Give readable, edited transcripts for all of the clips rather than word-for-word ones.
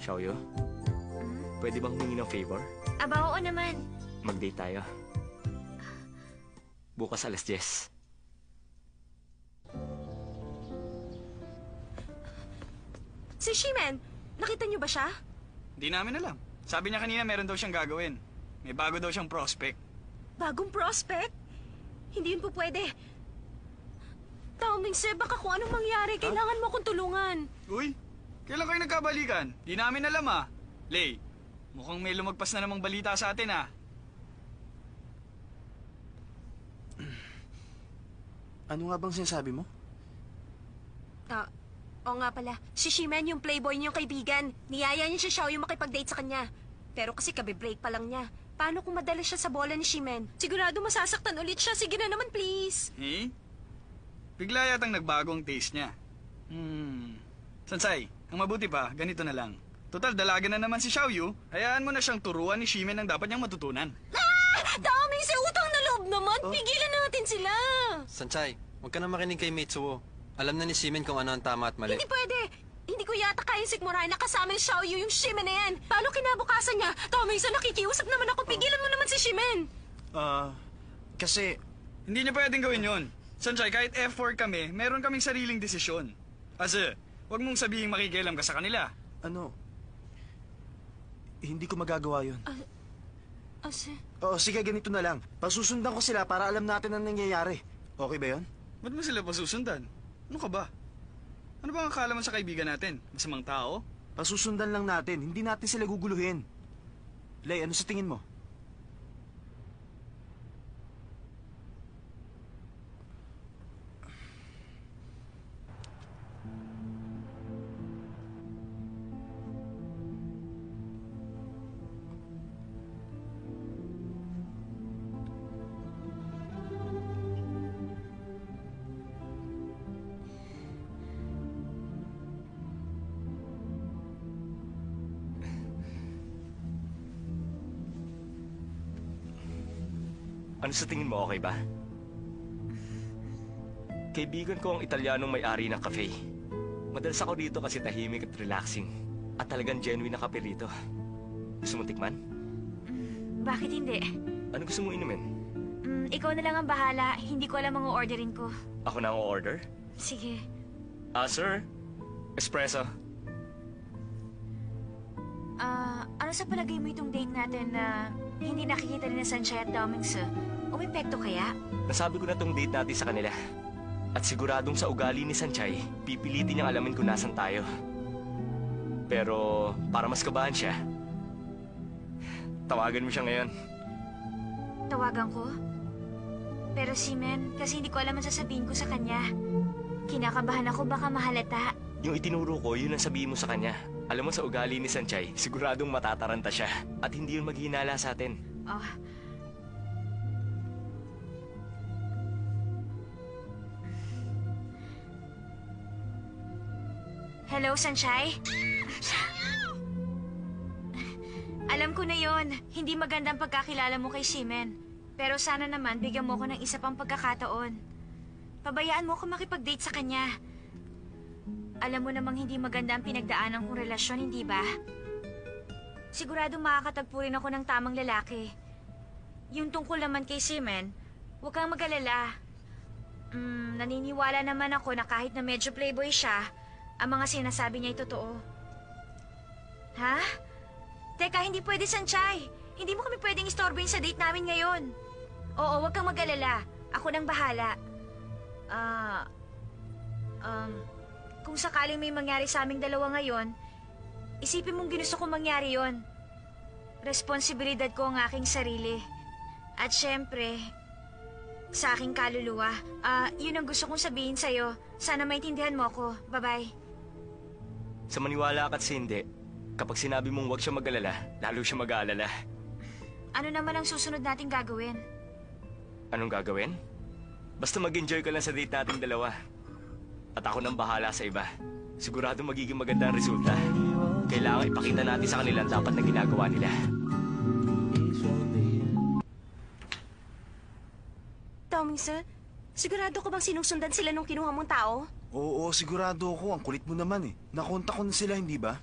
Xiaoyu, pwede bang humingi ng favor? Aba, oo naman. Mag-date tayo. Bukas alas 10. Si Shimen, nakita niyo ba siya? Hindi namin alam. Sabi niya kanina meron daw siyang gagawin. May bago daw siyang prospect. Bagong prospect? Hindi yun po pwede. Taoming Sir, baka kung anong mangyari, kailangan mo akong tulungan. Uy, kailan kayo nagkabalikan? Di namin alam ah. Lay, mukhang may lumagpas na namang balita sa atin ah. Ano nga bang sinasabi mo? Oo nga pala. Si Shimen yung playboy niyong kaibigan. Niyaya niya si Xiaoyu makipag-date sa kanya. Pero kasi kabe-break pa lang niya. Paano kung madala siya sa bola ni Shimen? Sigurado masasaktan ulit siya. Sige na naman, please. Eh? Bigla yatang nagbago ang taste niya. Sansay, ang mabuti pa, ganito na lang. Total, dalaga na naman si Xiaoyu. Hayaan mo na siyang turuan ni Shimen ang dapat niyang matutunan. Dami si utang na loob naman. Pigilan natin sila. Sanchay, huwag ka na makinig kay Mitsuo. Alam na ni Shimen kung ano ang tama at mali. Hindi pwede. Hindi ko yata kayang sikmurahin na kasama ni Xiaoyu yung Shimen na yan. Paano kinabukasan niya? Tommy-san, nakikiusap naman ako. Pigilan mo naman si Shimen. Kasi... Hindi niya pwedeng gawin yun. Sanchay, kahit F4 kami, meron kaming sariling desisyon. Kasi, huwag mong sabihin makikialam ka sa kanila. Hindi ko magagawa yun. Ase? Sige, ganito na lang. Pasusundan ko sila para alam natin ang nangyayari. Okay ba yun? Ba't mo sila pasusundan? Ano ka ba? Ano ba ang akala mo sa kaibigan natin? Masamang tao? Pasusundan lang natin. Hindi natin sila guguluhin. Lay, ano sa tingin mo? Ano sa tingin mo, okay ba? Kaibigan ko ang Italianong may-ari ng cafe. Madalas ako dito kasi tahimik at relaxing. At talagang genuine na kape rito. Gusto mo tikman? Bakit hindi? Ano gusto mong inumin? Ikaw na lang ang bahala. Hindi ko alam ang orderin ko. Ako na ang order? Sige. Sir? Espresso. Ano sa palagay mo itong date natin na hindi nakikita ni na Sanchay at Domings? Umepekto kaya? Nasabi ko na tong date natin sa kanila. At siguradong sa ugali ni Sanchay, pipilitin niyang alamin kung nasan tayo. Pero para mas kabahan siya, tawagan mo siya ngayon. Tawagan ko? Pero Shimen, kasi hindi ko alam ang sasabihin ko sa kanya. Kinakabahan ako baka mahalata. Yung itinuro ko, yun ang sabihin mo sa kanya. Alam mo sa ugali ni Sanchay, siguradong matataranta siya. At hindi yun maghinala sa atin. Hello, Sanchay? Alam ko na yon. Hindi magandang pagkakilala mo kay Shimen. Pero sana naman bigyan mo ko ng isa pang pagkakataon. Pabayaan mo ako makipag-date sa kanya. Alam mo namang hindi maganda ang pinagdaanan kong relasyon, hindi ba? Sigurado makakatagpo rin ako ng tamang lalaki. Yung tungkol naman kay Shimen, huwag kang mag-alala. Naniniwala naman ako na kahit na medyo playboy siya, ang mga sinasabi niya ay totoo. Ha? Teka, hindi pwede, Sanchay. Hindi mo kami pwedeng istorbohin sa date namin ngayon. Oo, huwag kang mag-alala. Ako nang bahala. Kung sakaling may mangyari sa aming dalawa ngayon, isipin mong ginusto kong mangyari yon. Responsibilidad ko ang aking sarili. At syempre, sa aking kaluluwa. Yun ang gusto kong sabihin sa'yo. Sana maintindihan mo ako. Bye-bye. Sa maniwala ka at sa hindi, kapag sinabi mong huwag siya mag-alala, lalo siya mag-aalala. Ano naman ang susunod nating gagawin? Anong gagawin? Basta mag-enjoy ka lang sa date nating dalawa. At ako nang bahala sa iba. Sigurado magiging maganda ang resulta. Kailangan ipakita natin sa kanila ang dapat na ginagawa nila. Tommy-san, sigurado ko bang sinusundan sila nung kinuha mong tao? Oo, sigurado ako. Ang kulit mo naman eh. Nakontak ko na sila, hindi ba?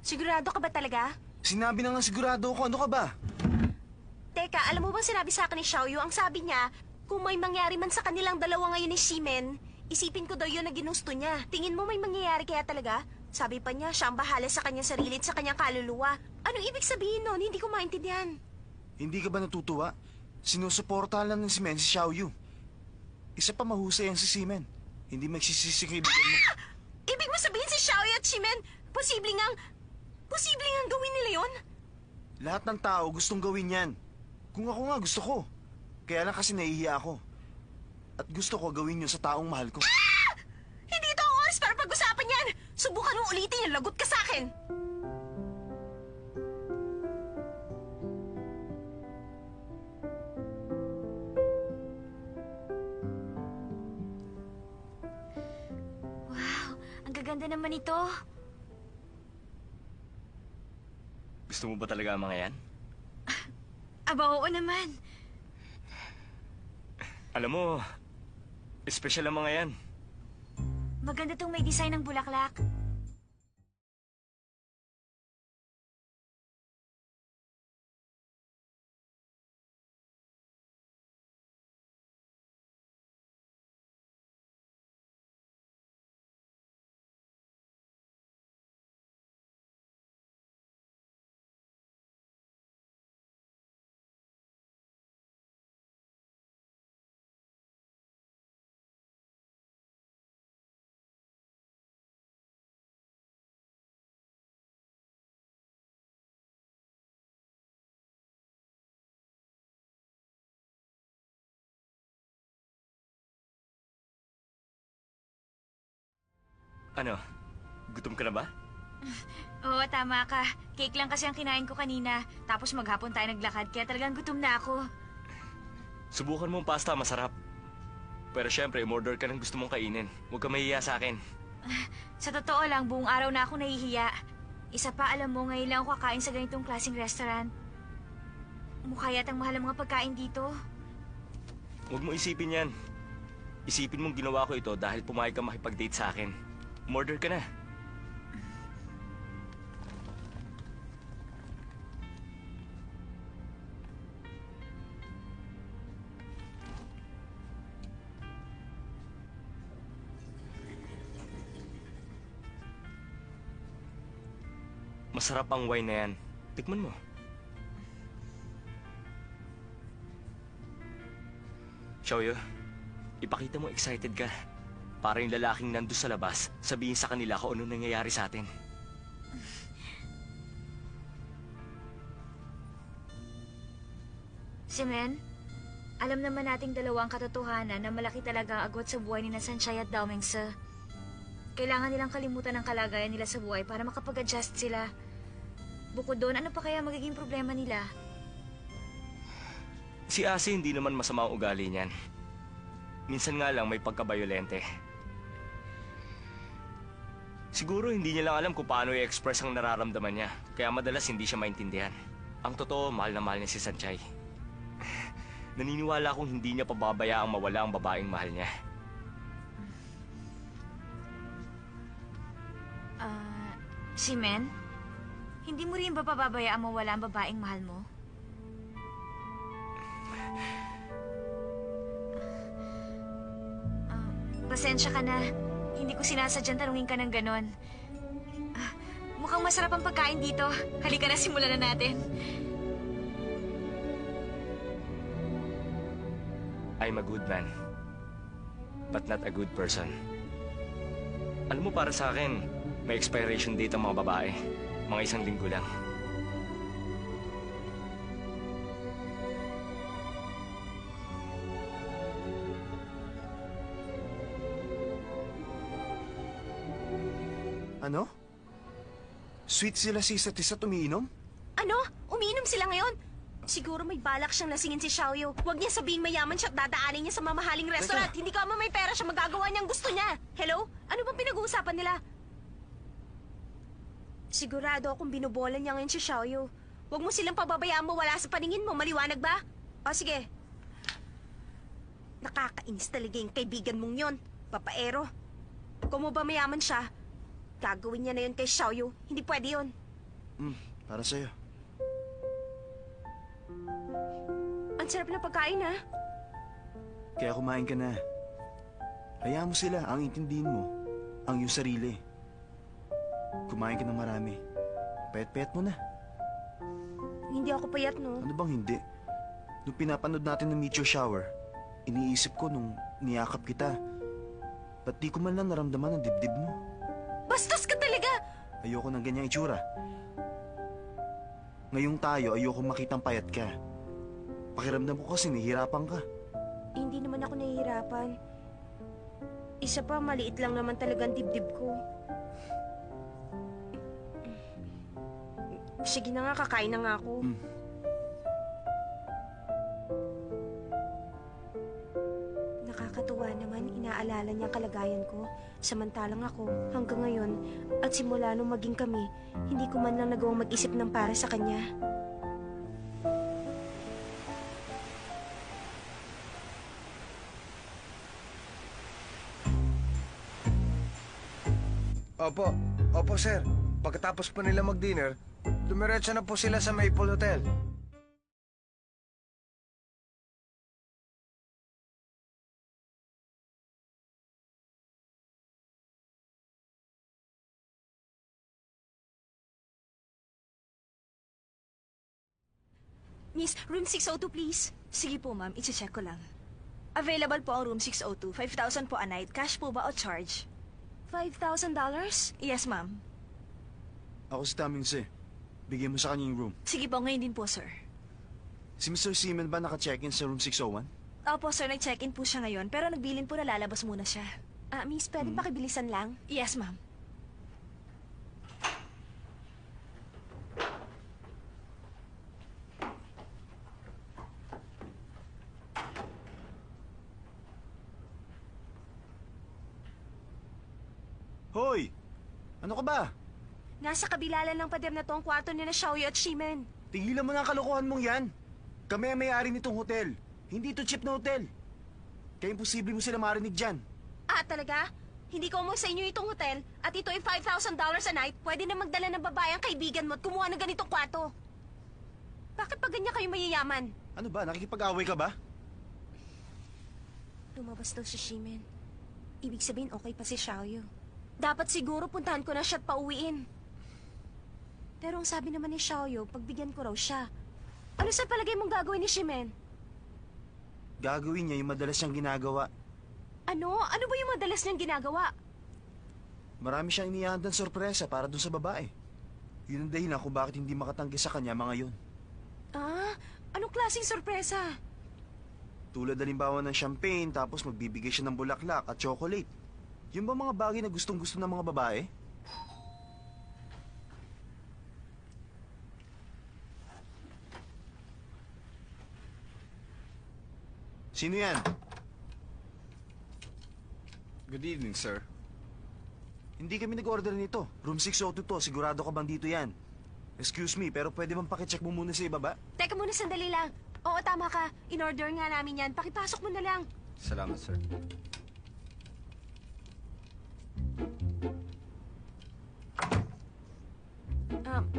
Sigurado ka ba talaga? Sinabi na nga sigurado ako, ano ka ba? Teka, alam mo bang sinabi sa akin ni Xiaoyu? Ang sabi niya, kung may mangyari man sa kanilang dalawa ngayon ni Ximen, isipin ko daw yun na ginusto niya. Tingin mo may mangyayari kaya talaga? Sabi pa niya, siya ang bahala sa kanyang sarili at sa kanyang kaluluwa. Anong ibig sabihin nun? Hindi ko maintindihan. Hindi ka ba natutuwa? Sinusuportahan lang ng Simen si Xiaoyu. Isa pa mahusay ang si Simen. Hindi magsisisi kaibigan mo. Ibig mo sabihin si Xiaoyu at Ximen, posible ngang gawin nila yon? Lahat ng tao gustong gawin yan. Kung ako nga gusto ko. Kaya lang kasi nahihiya ako. At gusto ko gawin yun sa taong mahal ko. Hindi ito ang oras para pag-usapan yan! Subukan mo ulitin yung lagot ka sa akin! Wow, ang gaganda naman ito. Gusto mo ba talaga ang mga yan? Aba, oo naman. Alam mo, espesyal ang mga yan. Maganda tong may design ng bulaklak. Ano? Gutom ka na ba? Oo, tama ka. Cake lang kasi ang kinain ko kanina. Tapos maghapon tayo naglakad, kaya talagang gutom na ako. Subukan mo ang pasta, masarap. Pero syempre, umorder ka ng gusto mong kainin. Huwag ka mahihiya sa akin. Sa totoo lang, buong araw na ako nahihiya. Isa pa, alam mo, ngayon lang ako kakain sa ganitong klaseng restaurant. Mukha yatang mahal ang mga pagkain dito. Huwag mo isipin yan. Isipin mong ginawa ko ito dahil pumayag ka makipag-date sa akin. Umorder ka na. Masarap ang wine na yan. Tikman mo. Xiaoyu, ipakita mo excited ka. Para yung lalaking nandun sa labas, sabihin sa kanila kung ano nangyayari sa atin. Simen, alam naman nating dalawang katotohanan na malaki talaga ang agwat sa buhay ni na Sanchay at Dao Mengse. Kailangan nilang kalimutan ang kalagayan nila sa buhay para makapag-adjust sila. Bukod doon, ano pa kaya magiging problema nila? Si Asi hindi naman masama ang ugali niyan. Minsan nga lang may pagkabayolente. Siguro hindi niya lang alam kung paano i-express ang nararamdaman niya. Kaya madalas hindi siya maintindihan. Ang totoo, mahal na mahal niya si Sanchay. Naniniwala akong hindi niya pababayaang mawala ang babaeng mahal niya. Simen, hindi mo rin ba pababayaan mawala ang babaeng mahal mo? Pasensya ka na. Hindi ko sinasadyang tanungin ka ng ganon. Mukhang masarap ang pagkain dito. Halika na, simulan na natin. I'm a good man, but not a good person. Alam mo, para sa akin, may expiration date ang mga babae. Mga 1 linggo lang. Ano? Sweet sila si isa't isa umiinom? Ano? Umiinom sila ngayon? Siguro may balak siyang lasingin si Xiaoyu. Huwag niya sabihin mayaman siya at dadaanin niya sa mamahaling restaurant. Hindi ka may pera siya, magagawa niyang gusto niya. Hello? Ano bang pinag-uusapan nila? Sigurado akong binubola niya ngayon si Xiaoyu. Huwag mo silang pababayaan mo wala sa paningin mo. Maliwanag ba? O sige. Nakakainis talaga yung kaibigan mong yon, papaero. Kung mo ba mayaman siya, gagawin niya na yun kay Xiaoyu. Hindi pwede yun. Para sa'yo. Ang sarap na pagkain, ha? Kaya kumain ka na. Hayaan mo sila, ang intindihin mo, ang iyong sarili. Kumain ka ng marami. Payat-payat mo na. Hindi ako payat, no? Ano bang hindi? Nung pinapanood natin ng meteor shower, iniisip ko nung niyakap kita, ba't di ko man lang naramdaman ang dibdib mo? Bastos ka talaga! Ayoko ng ganyang itsura. Ngayong tayo, ayoko makitang payat ka. Pakiramdam ko kasi nahihirapan ka. Hindi naman ako nahihirapan. Isa pa, maliit lang naman talagang dibdib ko. Sige na nga, kakain na nga ako. Nakakatuwa naman, inaalala niya ang kalagayan ko. Samantalang ako, hanggang ngayon, at simula nung maging kami, hindi ko man lang nagawang mag-isip ng para sa kanya. Opo sir. Pagkatapos po nila mag-dinner, dumiretso na po sila sa Maple Hotel. Miss, room 602 please. Sige po, ma'am. I-check ko lang. Available po ang room 602. 5,000 po a night. Cash po ba o charge? $5,000? Yes, ma'am. Ako si Taminse. Bigyan mo sa kanya yung room. Sige po, ngayon din po, sir. Si Mr. Seaman ba naka-check-in sa room 601? Opo, sir. Nag-check-in po siya ngayon. Pero nagbilin po na lalabas muna siya. Miss, pwede pakibilisan lang? Yes, ma'am. Hoy! Ano ka ba? Nasa kabilalan ng pader na to ang kwarto ni na Xiaoyu at Shimen. Tigilan mo na ang kalokohan mong yan. Kami ang may-ari nitong hotel. Hindi ito cheap na hotel. Kaya imposible mo sila marinig dyan. Talaga? Hindi ko mo sa inyo itong hotel at ito ay $5,000 a night, pwede na magdala ng babae ang kaibigan mo at kumuha ng ganitong kwarto. Bakit pa ganyan kayo mayayaman? Ano ba? Nakikipag-away ka ba? Lumabas daw si Shimen. Ibig sabihin okay pa si Xiaoyu. Dapat siguro puntahan ko na siya at pauwiin. Pero ang sabi naman ni Xiaoyu, pagbigyan ko raw siya. Ano sa palagay mong gagawin ni Shimen? Gagawin niya yung madalas niyang ginagawa. Ano? Ano ba yung madalas niyang ginagawa? Marami siyang inihandang sorpresa para dun sa babae. Yun ang dahilan kung bakit hindi makatanggi sa kanya mga yun. Anong klaseng sorpresa? Tulad halimbawa ng champagne, tapos magbibigay siya ng bulaklak at chocolate. Yun ba mga bagay na gustong-gusto ng mga babae? Sino yan? Good evening, sir. Hindi kami nag-order nito. Room 602 to. Sigurado ka bang dito yan? Excuse me, pero pwede bang pakicheck mo muna sa ibaba? Teka muna, sandali lang. Oo, tama ka. In-order nga namin yan. Pakipasok mo na lang. Salamat, sir.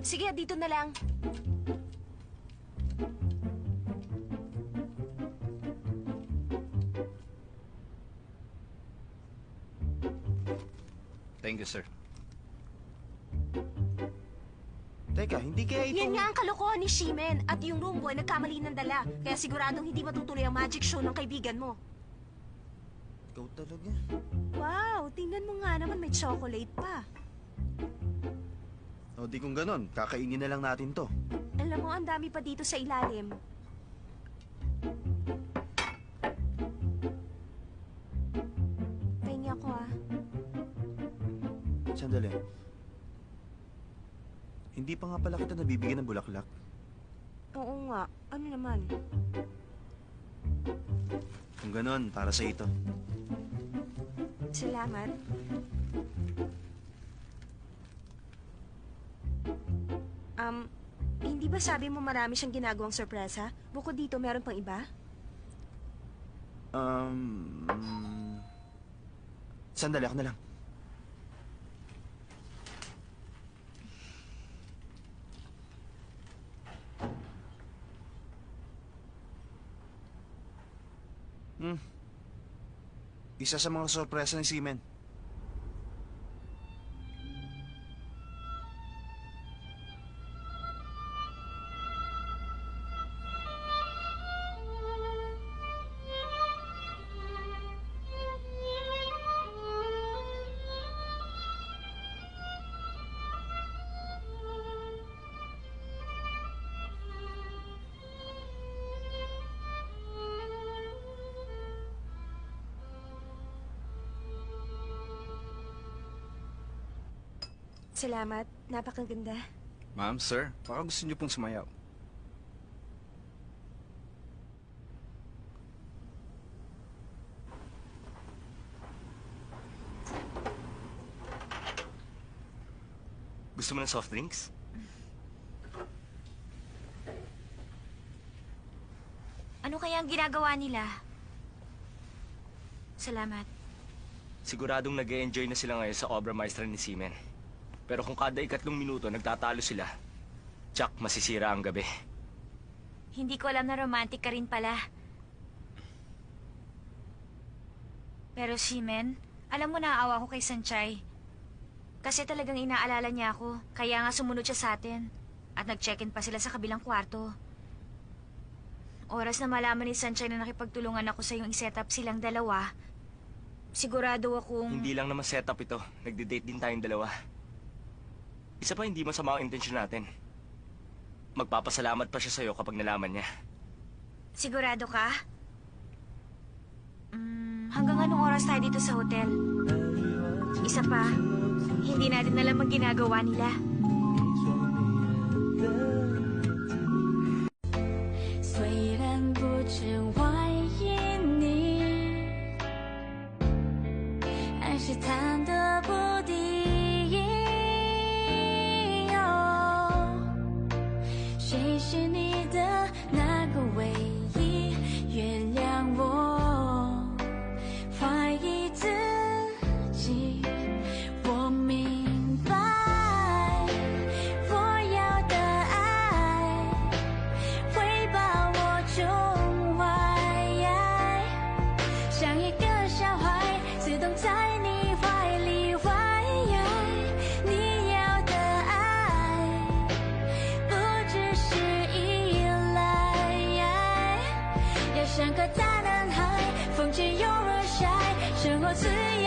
Sige, dito na lang. Thank you, sir. Teka, hindi kaya Yan itong... nga ang kalokohan ni Shimen at yung room boy nagkamali ng dala. Kaya siguradong hindi matutuloy ang magic show ng kaibigan mo. Ikaw talaga. Wow, tingnan mo nga naman may chocolate pa. O di kung ganon, kakainin na lang natin to. Alam mo, ang dami pa dito sa ilalim. Pahingi ako Sandali. Hindi pa nga pala kita nabibigyan ng bulaklak. Oo nga, ano naman? Kung ganon, para sa ito. Salamat. Hindi ba sabi mo marami siyang ginagawang sorpresa? Bukod dito, meron pang iba? Sandali, ako na lang. Isa sa mga sorpresa ni Seaman. Salamat. Napakaganda. Ma'am, sir, baka gusto niyo pong sumayaw. Gusto mo ng soft drinks? Ano kaya ang ginagawa nila? Salamat. Siguradong nag-e-enjoy na sila ngayon sa obra maestra ni Seaman. Pero kung kada 3 minuto nagtatalo sila, tsak masisira ang gabi. Hindi ko alam na romantic ka rin pala. Pero Seaman, alam mo naawa ko kay Sanchay. Kasi talagang inaalala niya ako, kaya nga sumunod siya sa atin. At nag-check-in pa sila sa kabilang kwarto. Oras na malaman ni Sanchay na nakipagtulungan ako sa yung i-set up silang dalawa, sigurado akong... Hindi lang naman setup ito. Nagde-date din tayong dalawa. Isa pa, hindi masama ang intensyon natin. Magpapasalamat pa siya sa'yo kapag nalaman niya. Sigurado ka? Hanggang anong oras tayo dito sa hotel? Isa pa, hindi natin alam ang ginagawa nila. 虽然不知外因你，还是贪得不敌。谁是你的那个唯一？原谅我怀疑自己，我明白，我要的爱会把我宠坏，像一个小孩自动在你怀里怀。你要的爱不只是依赖，要像个大男孩，风吹又日晒，生活自由。